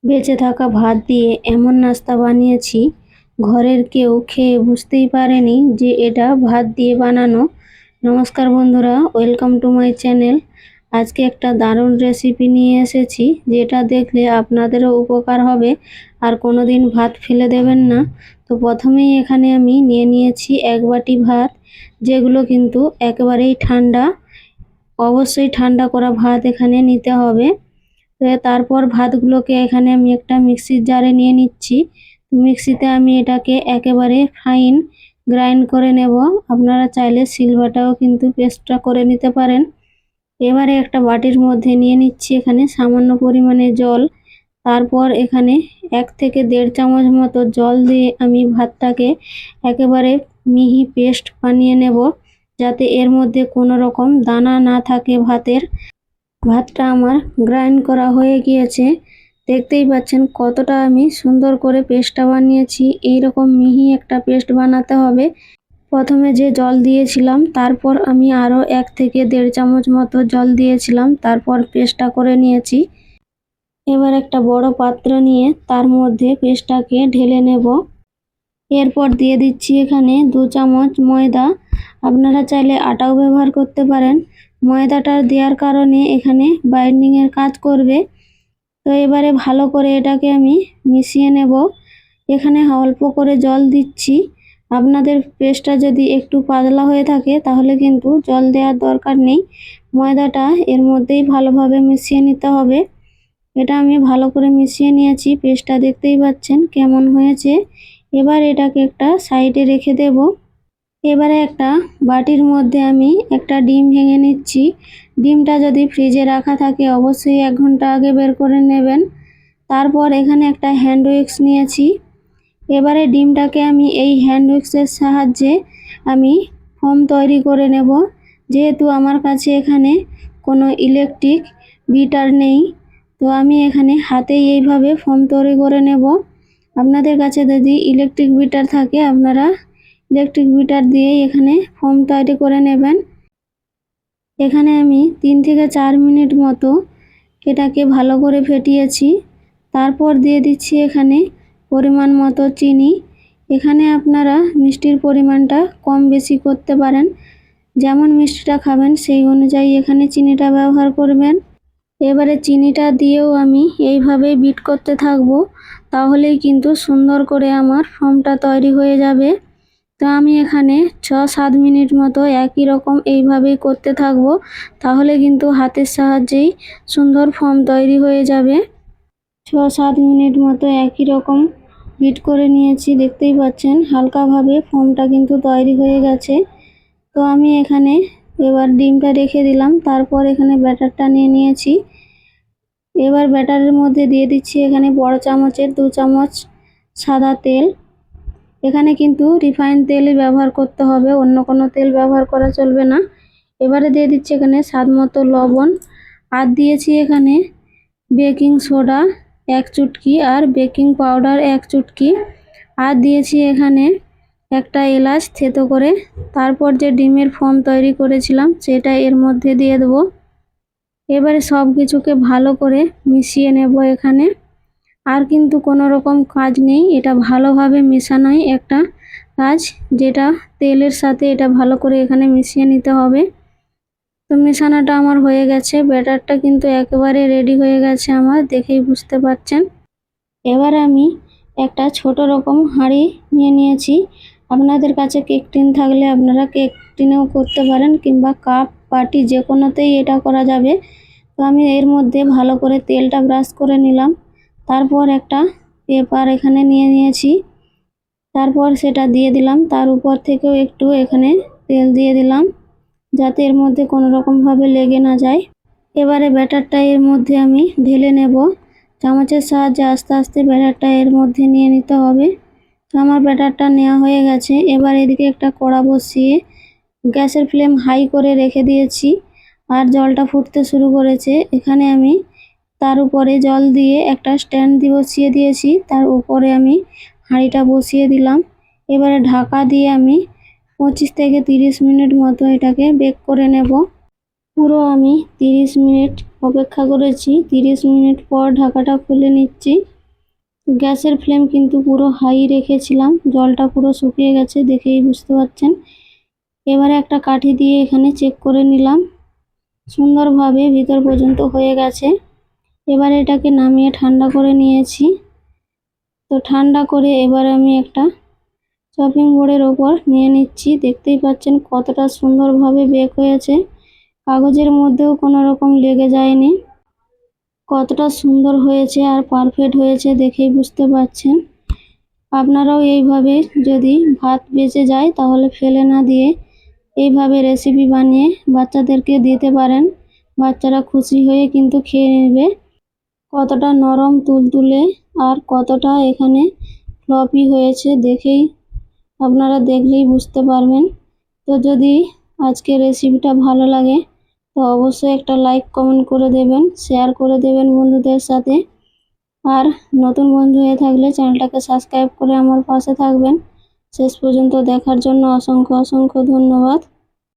বেঁচে থাকা ভাত দিয়ে এমন নাস্তা বানিয়েছি, ঘরের কেউ খেয়ে বুঝতেই পারেনি যে এটা ভাত দিয়ে বানানো। নমস্কার বন্ধুরা, ওয়েলকাম টু মাই চ্যানেল। আজকে একটা দারুণ রেসিপি নিয়ে এসেছি, যেটা দেখলে আপনাদেরও উপকার হবে আর কোনোদিন ভাত ফেলে দেবেন না। তো প্রথমেই এখানে আমি নিয়ে নিয়েছি 1 বাটি ভাত, যেগুলো কিন্তু একেবারেই ঠান্ডা। অবশ্যই ঠান্ডা করা ভাত এখানে নিতে হবে। তো তারপর ভাতগুলোকে এখানে আমি একটা মিক্সির জারে নিয়ে নিচ্ছি। মিক্সিতে আমি এটাকে একেবারে ফাইন গ্রাইন্ড করে নেব। আপনারা চাইলে শিলবাটাও কিন্তু পেস্টটা করে নিতে পারেন। এবারে একটা বাটির মধ্যে নিয়ে নিচ্ছি এখানে সামান্য পরিমাণে জল। তারপর এখানে 1 থেকে 1.5 চামচ মতো জল দিয়ে আমি ভাতটাকে একেবারে মিহি পেস্ট বানিয়ে নেব, যাতে এর মধ্যে কোনো রকম দানা না থাকে ভাতের। ভাতটা আমার গ্রাইন্ড করা হয়ে গিয়েছে। দেখতেই পাচ্ছেন কতটা আমি সুন্দর করে পেস্টটা বানিয়েছি। এইরকম মিহি একটা পেস্ট বানাতে হবে। প্রথমে যে জল দিয়েছিলাম, তারপর আমি আরও 1 থেকে 1.5 চামচ মতো জল দিয়েছিলাম, তারপর পেস্টটা করে নিয়েছি। এবার একটা বড় পাত্র নিয়ে তার মধ্যে পেস্টটাকে ঢেলে নেব। এরপর দিয়ে দিচ্ছি এখানে 2 চামচ ময়দা। আপনারা চাইলে আটাও ব্যবহার করতে পারেন। ময়দাটা দেওয়ার কারণে এখানে বাইন্ডিংয়ের কাজ করবে। তো এবারে ভালো করে এটাকে আমি মিশিয়ে নেব। এখানে অল্প করে জল দিচ্ছি। আপনাদের পেস্টটা যদি একটু পাতলা হয়ে থাকে তাহলে কিন্তু জল দেওয়ার দরকার নেই। ময়দাটা এর মধ্যেই ভালোভাবে মিশিয়ে নিতে হবে। এটা আমি ভালো করে মিশিয়ে নিয়েছি। পেস্টটা দেখতেই পাচ্ছেন কেমন হয়েছে। এবার এটাকে একটা সাইডে রেখে দেব। এবারে একটা বাটির মধ্যে আমি একটা ডিম ভেঙে নিচ্ছি। ডিমটা যদি ফ্রিজে রাখা থাকে অবশ্যই 1 ঘন্টা আগে বের করে নেবেন। তারপর এখানে একটা হ্যান্ড উইক্স নিয়েছি। এবারে ডিমটাকে আমি এই হ্যান্ড উইক্সের সাহায্যে আমি ফোম তৈরি করে নেব। যেহেতু আমার কাছে এখানে কোনো ইলেকট্রিক বিটার নেই, তো আমি এখানে হাতেই এইভাবে ফোম তৈরি করে নেব। আপনাদের কাছে যদি ইলেকট্রিক বিটার থাকে আপনারা ইলেকট্রিক বিটার দিয়েই এখানে ফোম তৈরি করে নেবেন। এখানে আমি 3 থেকে 4 মিনিট মতো এটাকে ভালো করে ফেটিয়েছি। তারপর দিয়ে দিচ্ছি এখানে পরিমাণ মতো চিনি। এখানে আপনারা মিষ্টির পরিমাণটা কম বেশি করতে পারেন। যেমন মিষ্টিটা খাবেন সেই অনুযায়ী এখানে চিনিটা ব্যবহার করবেন। এবারে চিনিটা দিয়েও আমি এইভাবেই বিট করতে থাকবো, তাহলেই কিন্তু সুন্দর করে আমার ফোমটা তৈরি হয়ে যাবে। তো আমি এখানে 6-7 মিনিট মতো একই রকম এইভাবেই করতে থাকবো, তাহলে কিন্তু হাতের সাহায্যেই সুন্দর ফোম তৈরি হয়ে যাবে। 6-7 মিনিট মতো একই রকম বিট করে নিয়েছি। দেখতেই পাচ্ছেন হালকাভাবে ফোমটা কিন্তু তৈরি হয়ে গেছে। তো আমি এখানে এবার ডিমটা রেখে দিলাম। তারপর এখানে ব্যাটারটা নিয়ে নিয়েছি। এবার ব্যাটারের মধ্যে দিয়ে দিচ্ছি এখানে বড় চামচের 2 চামচ সাদা তেল। এখানে কিন্তু রিফাইন তেলই ব্যবহার করতে হবে, অন্য কোনো তেল ব্যবহার করা চলবে না। এবারে দিয়ে দিচ্ছি এখানে স্বাদ মতো লবণ, আর দিয়েছি এখানে বেকিং সোডা 1 চুটকি আর বেকিং পাউডার 1 চুটকি, আর দিয়েছি এখানে একটা এলাচ থেতো করে। তারপর যে ডিমের ফোম তৈরি করেছিলাম সেটা এর মধ্যে দিয়ে দেবো। এবারে সব কিছুকে ভালো করে মিশিয়ে নেব এখানে। আর কিন্তু কোনো রকম কাজ নেই, এটা ভালোভাবে মেশানোই একটা কাজ, যেটা তেলের সাথে এটা ভালো করে এখানে মিশিয়ে নিতে হবে। তো মেশানোটা আমার হয়ে গেছে। ব্যাটারটা কিন্তু একেবারে রেডি হয়ে গেছে আমার, দেখেই বুঝতে পারছেন। এবার আমি একটা ছোট রকম হাঁড়ি নিয়ে নিয়েছি। আপনাদের কাছে কেক টিন থাকলে আপনারা কেক টিনেও করতে পারেন, কিংবা কাপ বাটি যে কোনোতেই এটা করা যাবে। তো আমি এর মধ্যে ভালো করে তেলটা ব্রাশ করে নিলাম। তারপর একটা পেপার এখানে নিয়ে নিয়েছি। তারপর সেটা দিয়ে দিলাম। তার উপর থেকেও একটু এখানে তেল দিয়ে দিলাম, যাতে এর মধ্যে কোনো রকমভাবে লেগে না যায়। এবারে ব্যাটারটা এর মধ্যে আমি ঢেলে নেব। চামচের সাহায্যে আস্তে আস্তে ব্যাটারটা এর মধ্যে নিয়ে নিতে হবে। তো আমার ব্যাটারটা নেওয়া হয়ে গেছে। এবার এদিকে একটা কড়া বসিয়ে গ্যাসের ফ্লেম হাই করে রেখে দিয়েছি, আর জলটা ফুটতে শুরু করেছে। এখানে আমি তার উপরে জল দিয়ে একটা স্ট্যান্ড দিয়ে বসিয়ে দিয়েছি, তার উপরে আমি হাঁড়িটা বসিয়ে দিলাম। এবারে ঢাকা দিয়ে আমি 25 থেকে 30 মিনিট মতো এটাকে বেক করে নেব। পুরো আমি 30 মিনিট অপেক্ষা করেছি। 30 মিনিট পর ঢাকাটা খুলে নিচ্ছি। গ্যাসের ফ্লেম কিন্তু পুরো হাই রেখেছিলাম, জলটা পুরো শুকিয়ে গেছে, দেখেই বুঝতে পারছেন। এবারে একটা কাঠি দিয়ে এখানে চেক করে নিলাম, সুন্দরভাবে ভিতর পর্যন্ত হয়ে গেছে। এবার এটাকে নামিয়ে ঠান্ডা করে নিয়েছি। তো ঠান্ডা করে এবার আমি একটা চপিং বোর্ডের ওপর নিয়ে নিচ্ছি। দেখতেই পাচ্ছেন কতটা সুন্দরভাবে বেক হয়েছে, কাগজের মধ্যেও কোনো রকম লেগে যায়নি। কতটা সুন্দর হয়েছে আর পারফেক্ট হয়েছে দেখেই বুঝতে পারছেন। আপনারাও এইভাবে যদি ভাত বেঁচে যায় তাহলে ফেলে না দিয়ে এইভাবে রেসিপি বানিয়ে বাচ্চাদেরকে দিতে পারেন। বাচ্চারা খুশি হয়ে কিন্তু খেয়ে নেবে। কতটা নরম তুলতুলে আর কতটা এখানে ফ্লপি হয়েছে দেখেই আপনারা দেখলেই বুঝতে পারবেন। তো যদি আজকে রেসিপিটা ভালো লাগে তো অবশ্যই একটা লাইক কমেন্ট করে দেবেন, শেয়ার করে দেবেন বন্ধুদের সাথে। আর নতুন বন্ধু হয়ে থাকলে চ্যানেলটাকে সাবস্ক্রাইব করে আমার পাশে থাকবেন। শেষ পর্যন্ত দেখার জন্য অসংখ্য অসংখ্য ধন্যবাদ।